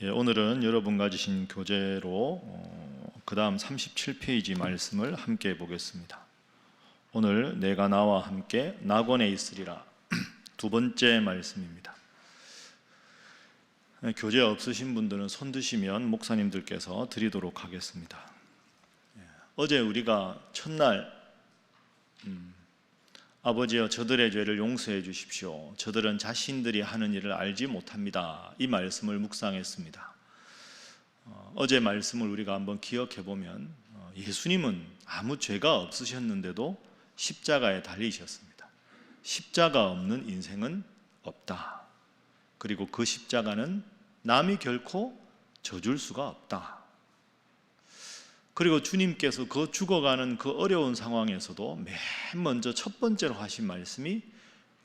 오늘은 여러분가 주신 교재로 그 다음 37페이지 말씀을 함께 보겠습니다. 오늘 내가 나와 함께 낙원에 있으리라 두 번째 말씀입니다. 교재 없으신 분들은 손 드시면 목사님들께서 드리도록 하겠습니다. 어제 우리가 첫날 아버지여 저들의 죄를 용서해 주십시오. 저들은 자신들이 하는 일을 알지 못합니다. 이 말씀을 묵상했습니다. 어제 말씀을 우리가 한번 기억해 보면 예수님은 아무 죄가 없으셨는데도 십자가에 달리셨습니다. 십자가 없는 인생은 없다. 그리고 그 십자가는 남이 결코 져줄 수가 없다. 그리고 주님께서 그 죽어가는 그 어려운 상황에서도 맨 먼저 첫 번째로 하신 말씀이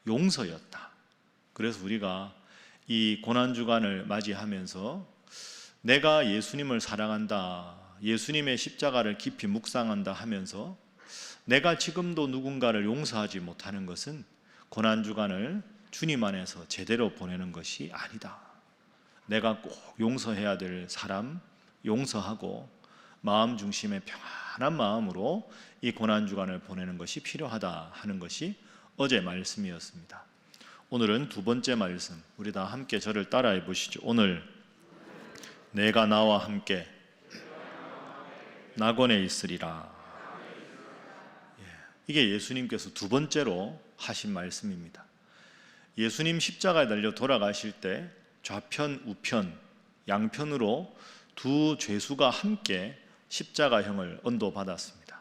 용서였다. 그래서 우리가 이 고난주간을 맞이하면서 내가 예수님을 사랑한다, 예수님의 십자가를 깊이 묵상한다 하면서 내가 지금도 누군가를 용서하지 못하는 것은 고난주간을 주님 안에서 제대로 보내는 것이 아니다. 내가 꼭 용서해야 될 사람 용서하고 마음 중심의 평안한 마음으로 이 고난주간을 보내는 것이 필요하다 하는 것이 어제 말씀이었습니다. 오늘은 두 번째 말씀, 우리 다 함께 저를 따라해 보시죠. 오늘 내가 나와 함께 낙원에 있으리라. 이게 예수님께서 두 번째로 하신 말씀입니다. 예수님 십자가에 달려 돌아가실 때 좌편, 우편, 양편으로 두 죄수가 함께 십자가형을 언도받았습니다.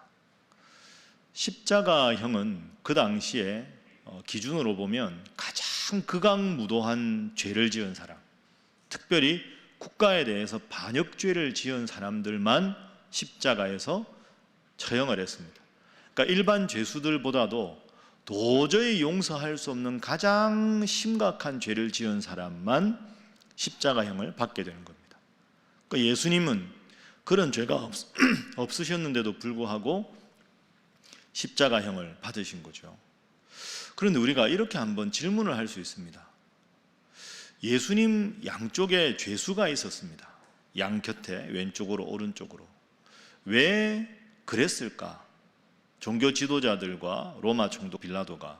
십자가형은 그 당시에 기준으로 보면 가장 극악무도한 죄를 지은 사람, 특별히 국가에 대해서 반역죄를 지은 사람들만 십자가에서 처형을 했습니다. 그러니까 일반 죄수들보다도 도저히 용서할 수 없는 가장 심각한 죄를 지은 사람만 십자가형을 받게 되는 겁니다. 그러니까 예수님은 그런 죄가 없으셨는데도 불구하고 십자가형을 받으신 거죠. 그런데 우리가 이렇게 한번 질문을 할 수 있습니다. 예수님 양쪽에 죄수가 있었습니다. 양 곁에 왼쪽으로 오른쪽으로. 왜 그랬을까? 종교 지도자들과 로마 총독 빌라도가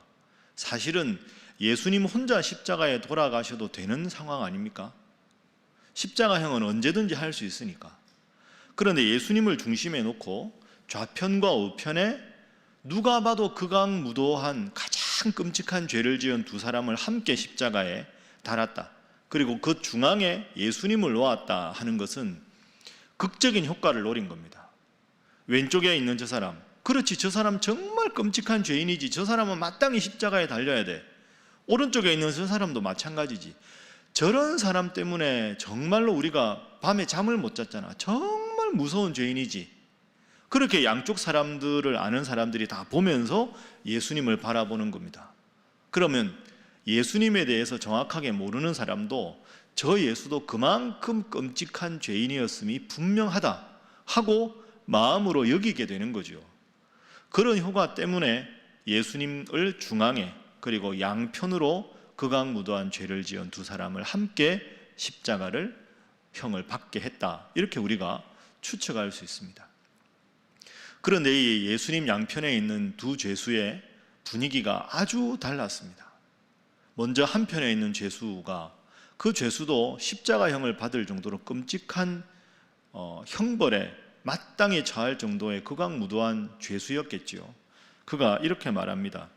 사실은 예수님 혼자 십자가에 돌아가셔도 되는 상황 아닙니까? 십자가형은 언제든지 할 수 있으니까. 그런데 예수님을 중심에 놓고 좌편과 우편에 누가 봐도 극악무도한 가장 끔찍한 죄를 지은 두 사람을 함께 십자가에 달았다. 그리고 그 중앙에 예수님을 놓았다 하는 것은 극적인 효과를 노린 겁니다. 왼쪽에 있는 저 사람, 그렇지, 저 사람 정말 끔찍한 죄인이지, 저 사람은 마땅히 십자가에 달려야 돼. 오른쪽에 있는 저 사람도 마찬가지지. 저런 사람 때문에 정말로 우리가 밤에 잠을 못 잤잖아. 정말 무서운 죄인이지. 그렇게 양쪽 사람들을 아는 사람들이 다 보면서 예수님을 바라보는 겁니다. 그러면 예수님에 대해서 정확하게 모르는 사람도 저 예수도 그만큼 끔찍한 죄인이었음이 분명하다 하고 마음으로 여기게 되는 거죠. 그런 효과 때문에 예수님을 중앙에 그리고 양편으로 극악무도한 죄를 지은 두 사람을 함께 십자가를 형을 받게 했다. 이렇게 우리가 추측할 수 있습니다. 그런데 이 예수님 양편에 있는 두 죄수의 분위기가 아주 달랐습니다. 먼저 한편에 있는 죄수가 그 죄수도 십자가형을 받을 정도로 끔찍한 형벌에 마땅히 처할 정도의 극악무도한 죄수였겠지요. 그가 이렇게 말합니다.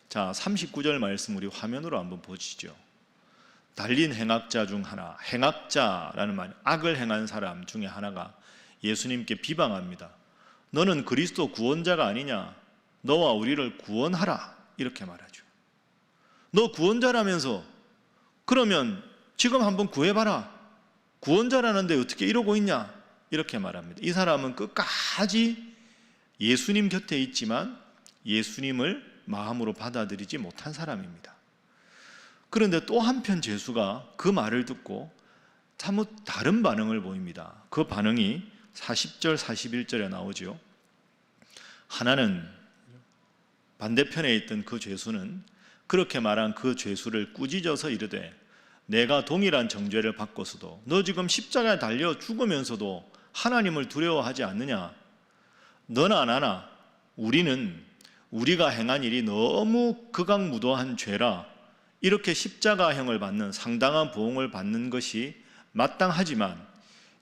자, 39절 말씀 우리 화면으로 한번 보시죠. 달린 행악자 중 하나, 행악자라는 말, 악을 행한 사람 중에 하나가 예수님께 비방합니다. 너는 그리스도 구원자가 아니냐? 너와 우리를 구원하라. 이렇게 말하죠. 너 구원자라면서 그러면 지금 한번 구해봐라. 구원자라는데 어떻게 이러고 있냐? 이렇게 말합니다. 이 사람은 끝까지 예수님 곁에 있지만 예수님을 마음으로 받아들이지 못한 사람입니다. 그런데 또 한편 죄수가 그 말을 듣고 사뭇 다른 반응을 보입니다. 그 반응이 40절, 41절에 나오죠. 하나는 반대편에 있던 그 죄수는 그렇게 말한 그 죄수를 꾸짖어서 이르되 내가 동일한 정죄를 받고서도 너 지금 십자가에 달려 죽으면서도 하나님을 두려워하지 않느냐? 너나 나나 우리는 우리가 행한 일이 너무 극악무도한 죄라 이렇게 십자가형을 받는 상당한 보응을 받는 것이 마땅하지만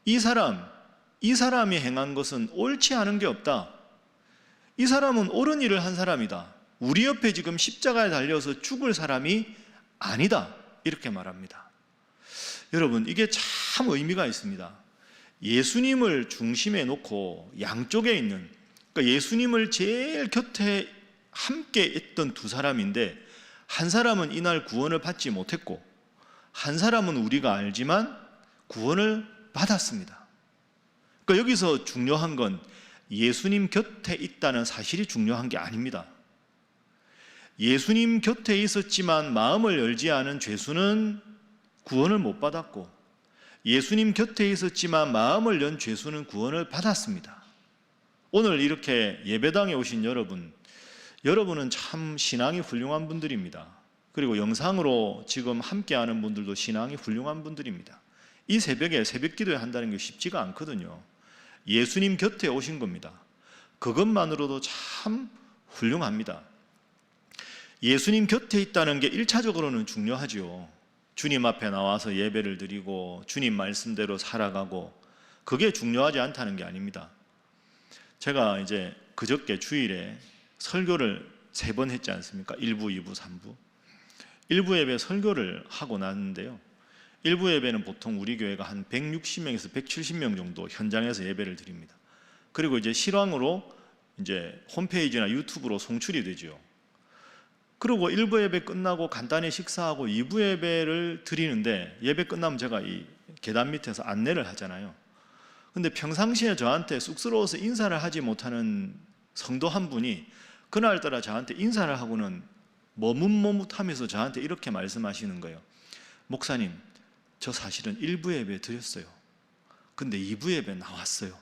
이 사람이 행한 것은 옳지 않은 게 없다. 이 사람은 옳은 일을 한 사람이다. 우리 옆에 지금 십자가에 달려서 죽을 사람이 아니다. 이렇게 말합니다. 여러분, 이게 참 의미가 있습니다. 예수님을 중심에 놓고 양쪽에 있는, 그러니까 예수님을 제일 곁에 함께 있던 두 사람인데, 한 사람은 이날 구원을 받지 못했고 한 사람은 우리가 알지만 구원을 받았습니다. 그러니까 여기서 중요한 건 예수님 곁에 있다는 사실이 중요한 게 아닙니다. 예수님 곁에 있었지만 마음을 열지 않은 죄수는 구원을 못 받았고, 예수님 곁에 있었지만 마음을 연 죄수는 구원을 받았습니다. 오늘 이렇게 예배당에 오신 여러분은 참 신앙이 훌륭한 분들입니다. 그리고 영상으로 지금 함께하는 분들도 신앙이 훌륭한 분들입니다. 이 새벽에 새벽기도에 한다는 게 쉽지가 않거든요. 예수님 곁에 오신 겁니다. 그것만으로도 참 훌륭합니다. 예수님 곁에 있다는 게 1차적으로는 중요하죠. 주님 앞에 나와서 예배를 드리고 주님 말씀대로 살아가고, 그게 중요하지 않다는 게 아닙니다. 제가 이제 그저께 주일에 설교를 3번 했지 않습니까? 1부, 2부, 3부. 1부 예배 설교를 하고 났는데요, 1부 예배는 보통 우리 교회가 한 160명에서 170명 정도 현장에서 예배를 드립니다. 그리고 이제 실황으로 이제 홈페이지나 유튜브로 송출이 되죠. 그리고 1부 예배 끝나고 간단히 식사하고 2부 예배를 드리는데, 예배 끝나면 제가 이 계단 밑에서 안내를 하잖아요. 근데 평상시에 저한테 쑥스러워서 인사를 하지 못하는 성도 한 분이 그날따라 저한테 인사를 하고는 머뭇머뭇하면서 저한테 이렇게 말씀하시는 거예요. 목사님, 저 사실은 1부 예배 드렸어요. 근데 2부 예배 나왔어요.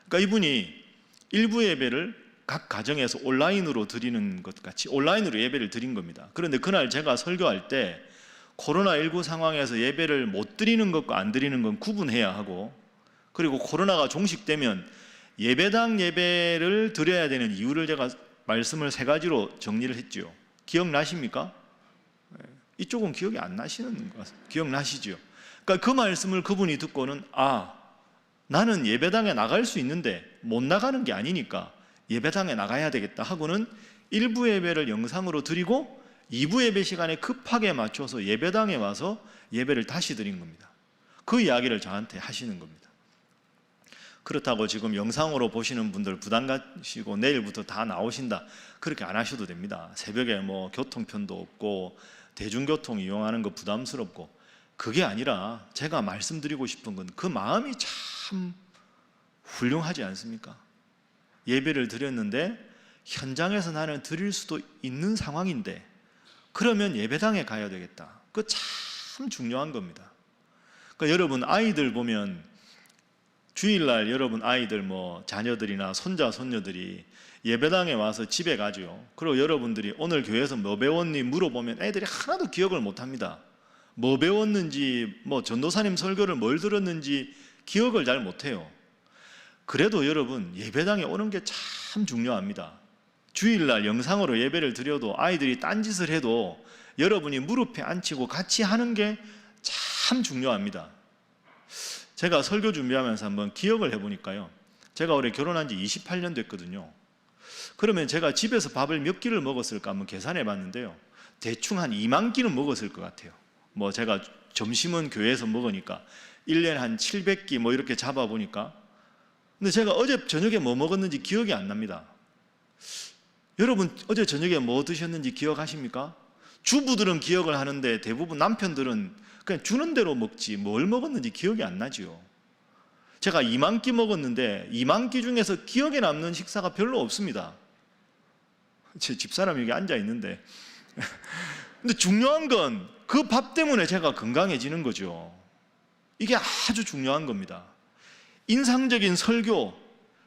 그러니까 이분이 1부 예배를 각 가정에서 온라인으로 드리는 것 같이 온라인으로 예배를 드린 겁니다. 그런데 그날 제가 설교할 때 코로나19 상황에서 예배를 못 드리는 것과 안 드리는 건 구분해야 하고, 그리고 코로나가 종식되면 예배당 예배를 드려야 되는 이유를 제가 말씀을 3가지로 정리를 했죠. 기억나십니까? 이쪽은 기억이 안 나시는 것 같아요. 기억나시죠? 그러니까 그 말씀을 그분이 듣고는, 나는 예배당에 나갈 수 있는데 못 나가는 게 아니니까 예배당에 나가야 되겠다 하고는 1부 예배를 영상으로 드리고 2부 예배 시간에 급하게 맞춰서 예배당에 와서 예배를 다시 드린 겁니다. 그 이야기를 저한테 하시는 겁니다. 그렇다고 지금 영상으로 보시는 분들 부담 가시고 내일부터 다 나오신다, 그렇게 안 하셔도 됩니다. 새벽에 뭐 교통편도 없고 대중교통 이용하는 거 부담스럽고, 그게 아니라 제가 말씀드리고 싶은 건 그 마음이 참 훌륭하지 않습니까? 예배를 드렸는데 현장에서 나는 드릴 수도 있는 상황인데 그러면 예배당에 가야 되겠다. 그거 참 중요한 겁니다. 그러니까 여러분 아이들 보면 주일날 여러분 아이들 자녀들이나 손자 손녀들이 예배당에 와서 집에 가죠. 그리고 여러분들이 오늘 교회에서 뭐 배웠니 물어보면 애들이 하나도 기억을 못합니다. 뭐 배웠는지, 전도사님 설교를 뭘 들었는지 기억을 잘 못해요. 그래도 여러분 예배당에 오는 게 참 중요합니다. 주일날 영상으로 예배를 드려도 아이들이 딴짓을 해도 여러분이 무릎에 앉히고 같이 하는 게 참 중요합니다. 제가 설교 준비하면서 한번 기억을 해보니까요, 제가 올해 결혼한 지 28년 됐거든요. 그러면 제가 집에서 밥을 몇 끼를 먹었을까 한번 계산해 봤는데요, 대충 한 2만 끼는 먹었을 것 같아요. 제가 점심은 교회에서 먹으니까 1년에 한 700끼 이렇게 잡아보니까, 근데 제가 어제 저녁에 뭐 먹었는지 기억이 안 납니다. 여러분 어제 저녁에 뭐 드셨는지 기억하십니까? 주부들은 기억을 하는데 대부분 남편들은 그냥 주는 대로 먹지 뭘 먹었는지 기억이 안 나지요. 제가 2만 끼 먹었는데 2만 끼 중에서 기억에 남는 식사가 별로 없습니다. 제 집사람이 여기 앉아 있는데 근데 중요한 건 그 밥 때문에 제가 건강해지는 거죠. 이게 아주 중요한 겁니다. 인상적인 설교,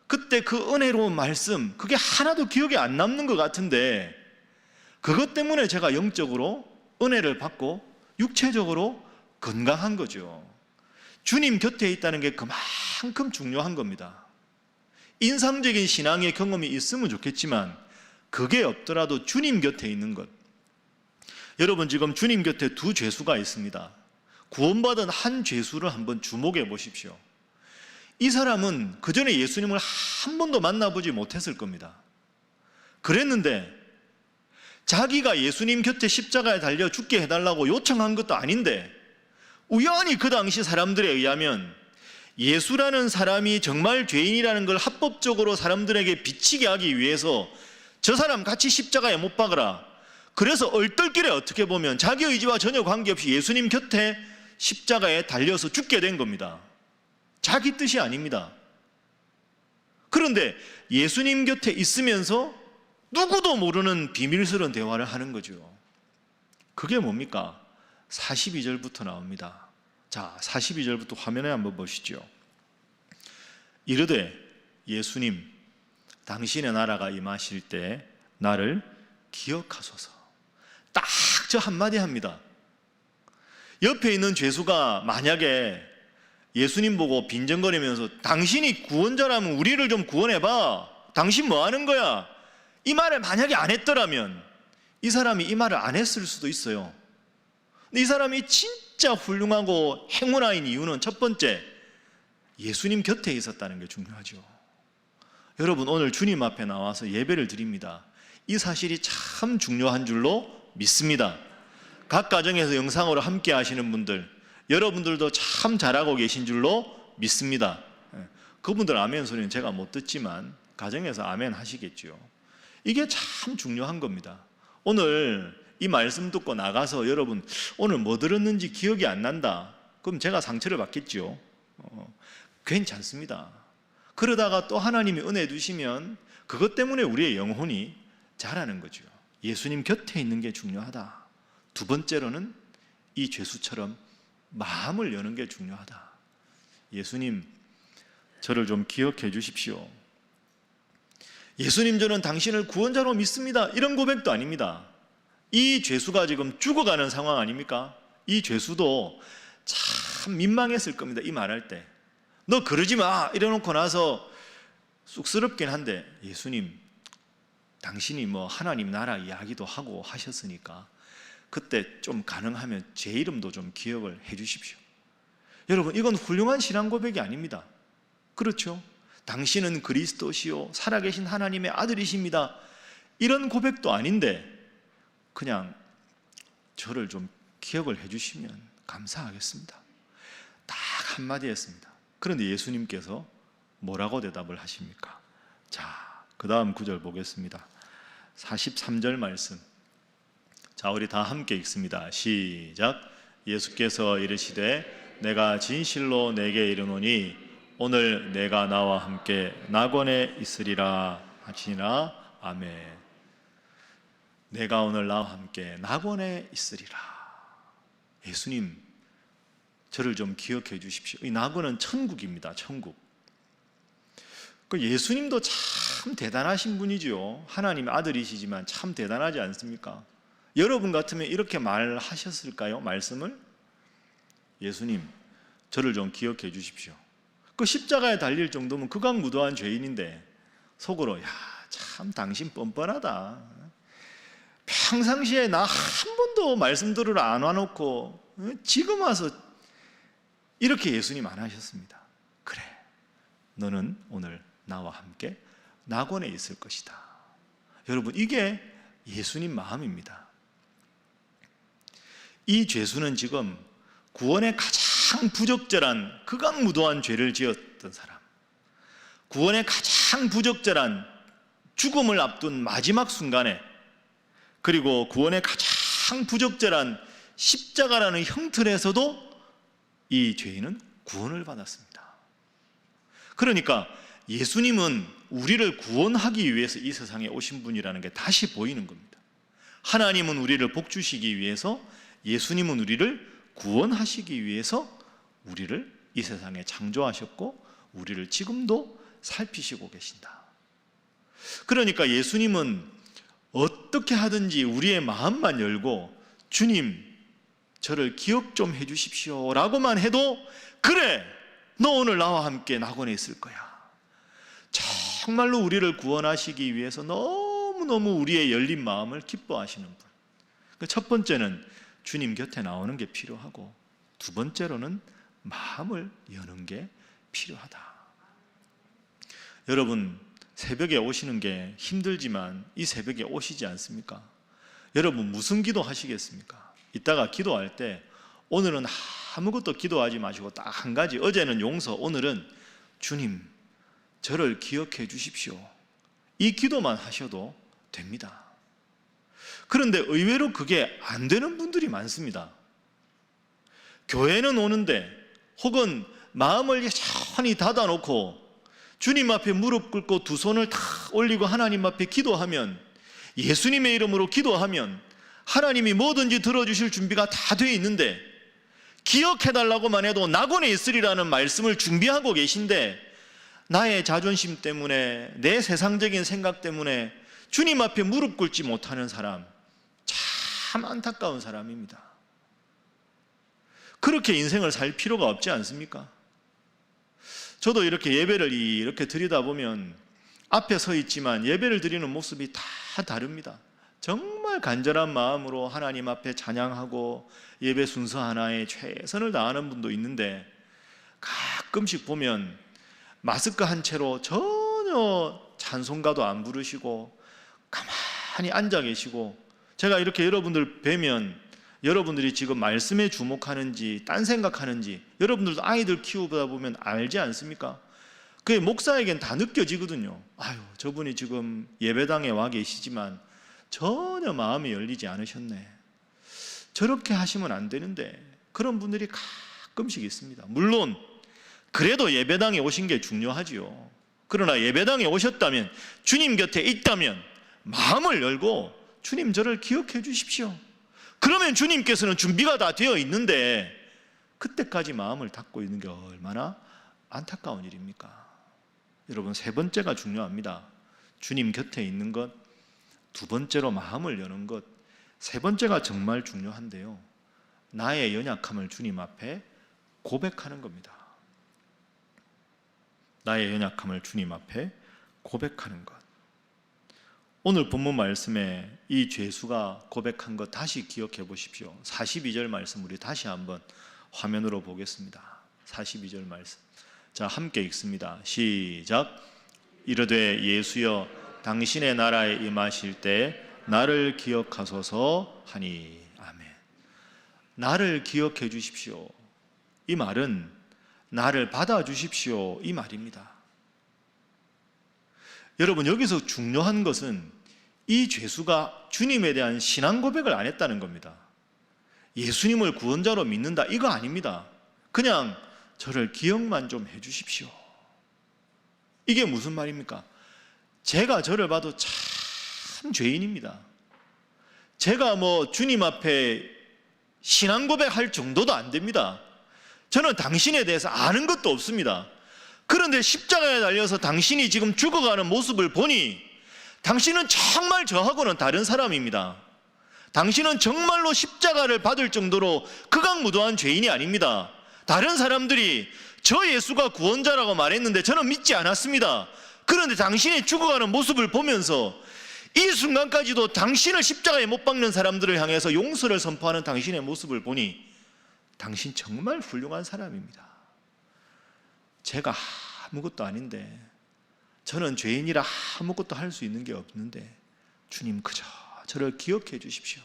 그때 그 은혜로운 말씀, 그게 하나도 기억에 안 남는 것 같은데 그것 때문에 제가 영적으로 은혜를 받고 육체적으로 건강한 거죠. 주님 곁에 있다는 게 그만큼 중요한 겁니다. 인상적인 신앙의 경험이 있으면 좋겠지만 그게 없더라도 주님 곁에 있는 것. 여러분, 지금 주님 곁에 두 죄수가 있습니다. 구원받은 한 죄수를 한번 주목해 보십시오. 이 사람은 그전에 예수님을 한 번도 만나보지 못했을 겁니다. 그랬는데 자기가 예수님 곁에 십자가에 달려 죽게 해달라고 요청한 것도 아닌데 우연히 그 당시 사람들에 의하면 예수라는 사람이 정말 죄인이라는 걸 합법적으로 사람들에게 비치게 하기 위해서 저 사람 같이 십자가에 못 박으라. 그래서 얼떨결에 어떻게 보면 자기 의지와 전혀 관계없이 예수님 곁에 십자가에 달려서 죽게 된 겁니다. 자기 뜻이 아닙니다. 그런데 예수님 곁에 있으면서 누구도 모르는 비밀스러운 대화를 하는 거죠. 그게 뭡니까? 42절부터 나옵니다. 자, 42절부터 화면에 한번 보시죠. 이르되 예수님, 당신의 나라가 임하실 때 나를 기억하소서. 딱 저 한마디 합니다. 옆에 있는 죄수가 만약에 예수님 보고 빈정거리면서 당신이 구원자라면 우리를 좀 구원해봐, 당신 뭐 하는 거야, 이 말을 만약에 안 했더라면 이 사람이 이 말을 안 했을 수도 있어요. 근데 이 사람이 진짜 훌륭하고 행운아인 이유는 첫 번째, 예수님 곁에 있었다는 게 중요하죠. 여러분, 오늘 주님 앞에 나와서 예배를 드립니다. 이 사실이 참 중요한 줄로 믿습니다. 각 가정에서 영상으로 함께 하시는 분들, 여러분들도 참 잘하고 계신 줄로 믿습니다. 그분들 아멘 소리는 제가 못 듣지만 가정에서 아멘 하시겠죠. 이게 참 중요한 겁니다. 오늘 이 말씀 듣고 나가서 여러분 오늘 뭐 들었는지 기억이 안 난다, 그럼 제가 상처를 받겠죠. 괜찮습니다. 그러다가 또 하나님이 은혜 주시면 그것 때문에 우리의 영혼이 자라는 거죠. 예수님 곁에 있는 게 중요하다. 두 번째로는 이 죄수처럼 마음을 여는 게 중요하다. 예수님, 저를 좀 기억해 주십시오. 예수님, 저는 당신을 구원자로 믿습니다. 이런 고백도 아닙니다. 이 죄수가 지금 죽어가는 상황 아닙니까? 이 죄수도 참 민망했을 겁니다. 이 말할 때 너 그러지 마 이래놓고 나서 쑥스럽긴 한데, 예수님, 당신이 뭐 하나님 나라 이야기도 하고 하셨으니까 그때 좀 가능하면 제 이름도 좀 기억을 해 주십시오. 여러분, 이건 훌륭한 신앙 고백이 아닙니다. 그렇죠? 당신은 그리스도시요 살아계신 하나님의 아들이십니다. 이런 고백도 아닌데 그냥 저를 좀 기억을 해 주시면 감사하겠습니다. 딱 한마디 했습니다. 그런데 예수님께서 뭐라고 대답을 하십니까? 자, 그 다음 구절 보겠습니다. 43절 말씀. 자, 우리 다 함께 읽습니다. 시작. 예수께서 이르시되 내가 진실로 내게 이르노니 오늘 내가 나와 함께 낙원에 있으리라 하시니라. 아멘. 내가 오늘 나와 함께 낙원에 있으리라. 예수님, 저를 좀 기억해 주십시오. 이 낙원은 천국입니다. 천국. 그 예수님도 참 대단하신 분이죠. 하나님의 아들이시지만 참 대단하지 않습니까? 여러분 같으면 이렇게 말하셨을까요? 말씀을? 예수님, 저를 좀 기억해 주십시오. 그 십자가에 달릴 정도면 극악무도한 죄인인데 속으로 야, 참 당신 뻔뻔하다. 평상시에 나 한 번도 말씀 들으러 안 와놓고 지금 와서 이렇게 예수님 안 하셨습니다. 그래, 너는 오늘 나와 함께 낙원에 있을 것이다. 여러분, 이게 예수님 마음입니다. 이 죄수는 지금 구원에 가장 부적절한 극악무도한 죄를 지었던 사람, 구원에 가장 부적절한 죽음을 앞둔 마지막 순간에, 그리고 구원에 가장 부적절한 십자가라는 형틀에서도 이 죄인은 구원을 받았습니다. 그러니까 예수님은 우리를 구원하기 위해서 이 세상에 오신 분이라는 게 다시 보이는 겁니다. 하나님은 우리를 복주시기 위해서, 예수님은 우리를 구원하시기 위해서 우리를 이 세상에 창조하셨고 우리를 지금도 살피시고 계신다. 그러니까 예수님은 어떻게 하든지 우리의 마음만 열고 주님, 저를 기억 좀 해주십시오 라고만 해도 그래, 너 오늘 나와 함께 낙원에 있을 거야. 정말로 우리를 구원하시기 위해서 너무너무 우리의 열린 마음을 기뻐하시는 분. 첫 번째는 주님 곁에 나오는 게 필요하고, 두 번째로는 마음을 여는 게 필요하다. 여러분, 새벽에 오시는 게 힘들지만 이 새벽에 오시지 않습니까? 여러분, 무슨 기도 하시겠습니까? 이따가 기도할 때 오늘은 아무것도 기도하지 마시고 딱 한 가지, 어제는 용서, 오늘은 주님 저를 기억해 주십시오, 이 기도만 하셔도 됩니다. 그런데 의외로 그게 안 되는 분들이 많습니다. 교회는 오는데 혹은 마음을 천히 닫아놓고 주님 앞에 무릎 꿇고 두 손을 다 올리고 하나님 앞에 기도하면, 예수님의 이름으로 기도하면 하나님이 뭐든지 들어주실 준비가 다 돼 있는데, 기억해달라고만 해도 낙원에 있으리라는 말씀을 준비하고 계신데, 나의 자존심 때문에, 내 세상적인 생각 때문에 주님 앞에 무릎 꿇지 못하는 사람, 참 안타까운 사람입니다. 그렇게 인생을 살 필요가 없지 않습니까? 저도 이렇게 예배를 이렇게 드리다 보면 앞에 서 있지만 예배를 드리는 모습이 다 다릅니다. 정말 간절한 마음으로 하나님 앞에 찬양하고 예배 순서 하나에 최선을 다하는 분도 있는데, 가끔씩 보면 마스크 한 채로 전혀 찬송가도 안 부르시고 가만히 앉아 계시고, 제가 이렇게 여러분들 뵈면 여러분들이 지금 말씀에 주목하는지 딴 생각하는지 여러분들도 아이들 키우다 보면 알지 않습니까? 그게 목사에겐 다 느껴지거든요. 아유, 저분이 지금 예배당에 와 계시지만 전혀 마음이 열리지 않으셨네. 저렇게 하시면 안 되는데, 그런 분들이 가끔씩 있습니다. 물론 그래도 예배당에 오신 게 중요하지요. 그러나 예배당에 오셨다면, 주님 곁에 있다면 마음을 열고 주님 저를 기억해 주십시오. 그러면 주님께서는 준비가 다 되어 있는데, 그때까지 마음을 닫고 있는 게 얼마나 안타까운 일입니까? 여러분, 세 번째가 중요합니다. 주님 곁에 있는 것, 두 번째로 마음을 여는 것, 세 번째가 정말 중요한데요, 나의 연약함을 주님 앞에 고백하는 겁니다. 나의 연약함을 주님 앞에 고백하는 것. 오늘 본문 말씀에 이 죄수가 고백한 것 다시 기억해 보십시오. 42절 말씀 우리 다시 한번 화면으로 보겠습니다. 42절 말씀. 자, 함께 읽습니다. 시작. 이르되 예수여, 당신의 나라에 임하실 때 나를 기억하소서 하니. 아멘. 나를 기억해 주십시오, 이 말은 나를 받아주십시오, 이 말입니다. 여러분, 여기서 중요한 것은 이 죄수가 주님에 대한 신앙 고백을 안 했다는 겁니다. 예수님을 구원자로 믿는다, 이거 아닙니다. 그냥 저를 기억만 좀 해주십시오. 이게 무슨 말입니까? 제가 저를 봐도 참 죄인입니다. 제가 주님 앞에 신앙 고백할 정도도 안 됩니다. 저는 당신에 대해서 아는 것도 없습니다. 그런데 십자가에 달려서 당신이 지금 죽어가는 모습을 보니 당신은 정말 저하고는 다른 사람입니다. 당신은 정말로 십자가를 받을 정도로 극악무도한 죄인이 아닙니다. 다른 사람들이 저 예수가 구원자라고 말했는데 저는 믿지 않았습니다. 그런데 당신이 죽어가는 모습을 보면서 이 순간까지도 당신을 십자가에 못 박는 사람들을 향해서 용서를 선포하는 당신의 모습을 보니 당신 정말 훌륭한 사람입니다. 제가 아무것도 아닌데, 저는 죄인이라 아무것도 할 수 있는 게 없는데 주님 그저 저를 기억해 주십시오.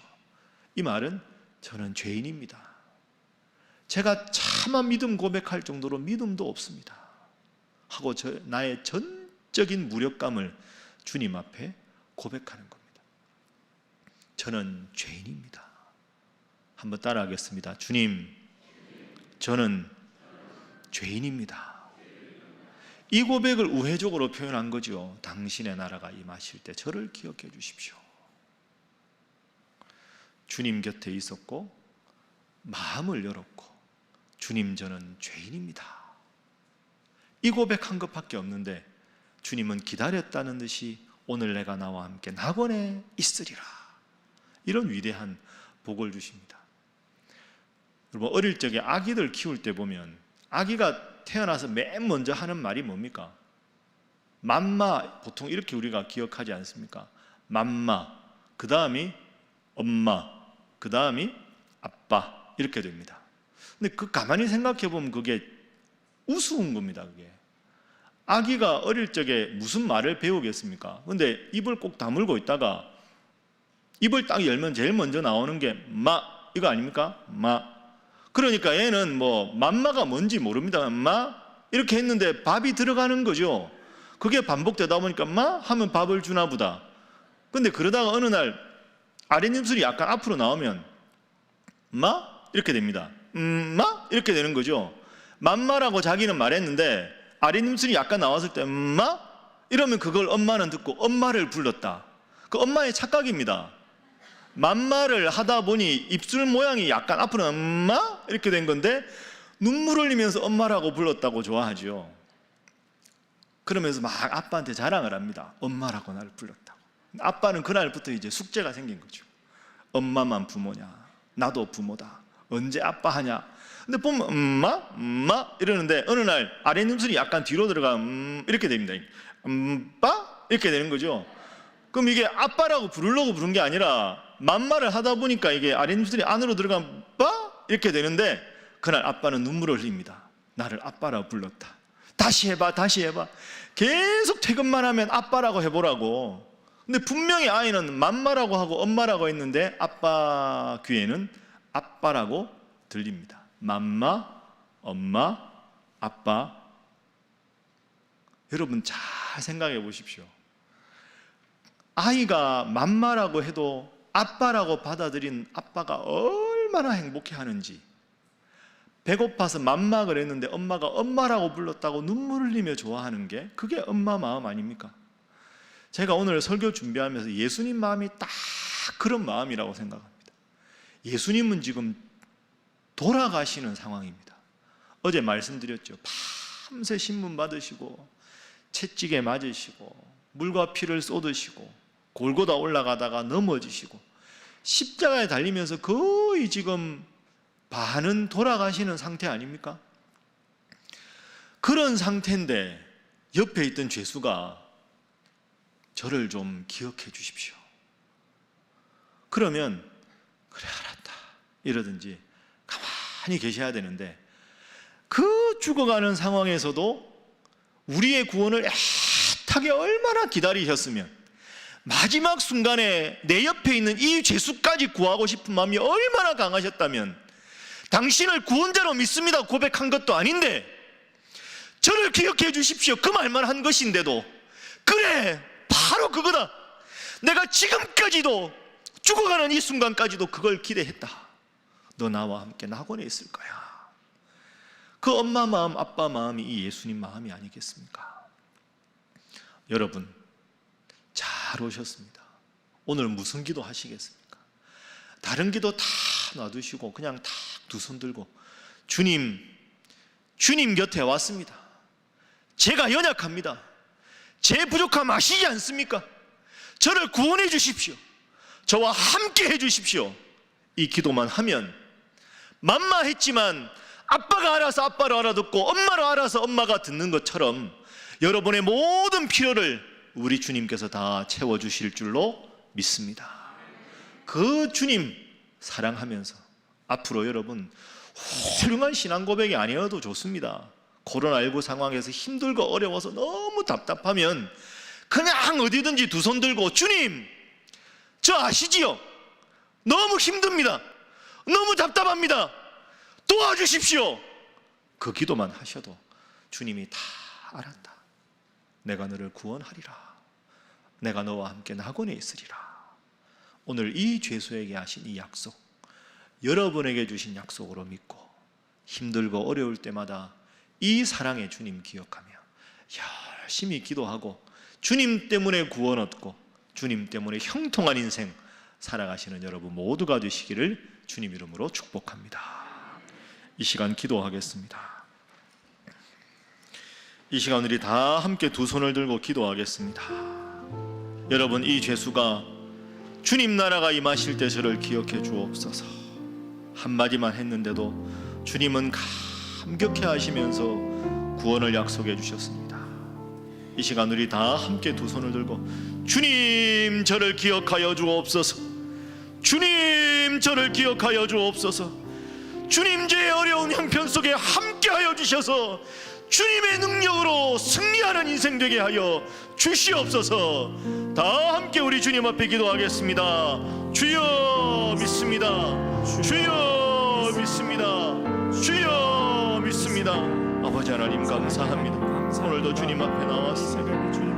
이 말은 저는 죄인입니다. 제가 차마 믿음 고백할 정도로 믿음도 없습니다 하고 나의 전적인 무력감을 주님 앞에 고백하는 겁니다. 저는 죄인입니다. 한번 따라하겠습니다. 주님, 저는 죄인입니다. 이 고백을 우회적으로 표현한 거죠. 당신의 나라가 임하실 때 저를 기억해 주십시오. 주님 곁에 있었고 마음을 열었고, 주님 저는 죄인입니다, 이 고백한 것밖에 없는데 주님은 기다렸다는 듯이 오늘 내가 나와 함께 낙원에 있으리라, 이런 위대한 복을 주십니다. 여러분, 어릴 적에 아기들 키울 때 보면 아기가 태어나서 맨 먼저 하는 말이 뭡니까? 맘마, 보통 이렇게 우리가 기억하지 않습니까? 맘마, 그 다음이 엄마, 그 다음이 아빠, 이렇게 됩니다. 근데 그 가만히 생각해 보면 그게 우스운 겁니다. 그게 아기가 어릴 적에 무슨 말을 배우겠습니까? 근데 입을 꼭 다물고 있다가 입을 딱 열면 제일 먼저 나오는 게 마, 이거 아닙니까? 마. 그러니까 얘는 뭐 맘마가 뭔지 모릅니다. 마 이렇게 했는데 밥이 들어가는 거죠. 그게 반복되다 보니까 마 하면 밥을 주나 보다. 근데 그러다가 어느 날 아랫입술이 약간 앞으로 나오면 마 이렇게 됩니다. 마 이렇게 되는 거죠. 맘마라고 자기는 말했는데 아랫입술이 약간 나왔을 때 마 이러면 그걸 엄마는 듣고 엄마를 불렀다. 그 엄마의 착각입니다. 맘마를 하다 보니 입술 모양이 약간 앞으로 엄마 이렇게 된 건데 눈물 흘리면서 엄마라고 불렀다고 좋아하죠. 그러면서 막 아빠한테 자랑을 합니다. 엄마라고 나를 불렀다고. 아빠는 그날부터 이제 숙제가 생긴 거죠. 엄마만 부모냐? 나도 부모다. 언제 아빠 하냐? 근데 보면 엄마 이러는데 어느 날 아랫입술이 약간 뒤로 들어가 이렇게 됩니다. 빠 이렇게 되는 거죠. 그럼 이게 아빠라고 부르려고 부른 게 아니라 맘마를 하다 보니까 이게 아랫입술이 안으로 들어가면 빠 이렇게 되는데 그날 아빠는 눈물을 흘립니다. 나를 아빠라고 불렀다. 다시 해봐, 다시 해봐. 계속 퇴근만 하면 아빠라고 해보라고. 근데 분명히 아이는 맘마라고 하고 엄마라고 했는데 아빠 귀에는 아빠라고 들립니다. 맘마, 엄마, 아빠. 여러분 잘 생각해 보십시오. 아이가 맘마라고 해도 아빠라고 받아들인 아빠가 얼마나 행복해하는지. 배고파서 맘마 그랬는데 엄마가 엄마라고 불렀다고 눈물 흘리며 좋아하는 게 그게 엄마 마음 아닙니까? 제가 오늘 설교 준비하면서 예수님 마음이 딱 그런 마음이라고 생각합니다. 예수님은 지금 돌아가시는 상황입니다. 어제 말씀드렸죠. 밤새 신문 받으시고 채찍에 맞으시고 물과 피를 쏟으시고 골고다 올라가다가 넘어지시고 십자가에 달리면서 거의 지금 반은 돌아가시는 상태 아닙니까? 그런 상태인데 옆에 있던 죄수가 저를 좀 기억해 주십시오. 그러면 그래 알았다 이러든지 가만히 계셔야 되는데 그 죽어가는 상황에서도 우리의 구원을 애타게 얼마나 기다리셨으면 마지막 순간에 내 옆에 있는 이 죄수까지 구하고 싶은 마음이 얼마나 강하셨다면 당신을 구원자로 믿습니다 고백한 것도 아닌데 저를 기억해 주십시오 그 말만 한 것인데도 그래 바로 그거다. 내가 지금까지도 죽어가는 이 순간까지도 그걸 기대했다. 너 나와 함께 낙원에 있을 거야. 그 엄마 마음 아빠 마음이 이 예수님 마음이 아니겠습니까? 여러분 잘 오셨습니다. 오늘 무슨 기도 하시겠습니까? 다른 기도 다 놔두시고 그냥 딱 두 손 들고 주님 곁에 왔습니다. 제가 연약합니다. 제 부족함 아시지 않습니까? 저를 구원해 주십시오. 저와 함께 해 주십시오. 이 기도만 하면 만마했지만 아빠가 알아서 아빠를 알아듣고 엄마를 알아서 엄마가 듣는 것처럼 여러분의 모든 필요를 우리 주님께서 다 채워주실 줄로 믿습니다. 그 주님 사랑하면서 앞으로 여러분 훌륭한 신앙 고백이 아니어도 좋습니다. 코로나19 상황에서 힘들고 어려워서 너무 답답하면 그냥 어디든지 두 손 들고 주님 저 아시지요? 너무 힘듭니다. 너무 답답합니다. 도와주십시오. 그 기도만 하셔도 주님이 다 알았다. 내가 너를 구원하리라. 내가 너와 함께 낙원에 있으리라. 오늘 이 죄수에게 하신 이 약속 여러분에게 주신 약속으로 믿고 힘들고 어려울 때마다 이 사랑의 주님 기억하며 열심히 기도하고 주님 때문에 구원 얻고 주님 때문에 형통한 인생 살아가시는 여러분 모두가 되시기를 주님 이름으로 축복합니다. 이 시간 기도하겠습니다. 이 시간 우리 다 함께 두 손을 들고 기도하겠습니다. 여러분 이 죄수가 주님 나라가 임하실 때 저를 기억해 주옵소서. 한마디만 했는데도 주님은 감격해 하시면서 구원을 약속해 주셨습니다. 이 시간 우리 다 함께 두 손을 들고 주님 저를 기억하여 주옵소서. 주님 저를 기억하여 주옵소서. 주님 제 어려운 형편 속에 함께하여 주셔서 주님의 능력으로 승리하는 인생 되게 하여 주시옵소서. 다 함께 우리 주님 앞에 기도하겠습니다. 주여 믿습니다. 주여 믿습니다. 주여 믿습니다. 아버지 하나님 감사합니다. 오늘도 주님 앞에 나왔습니다.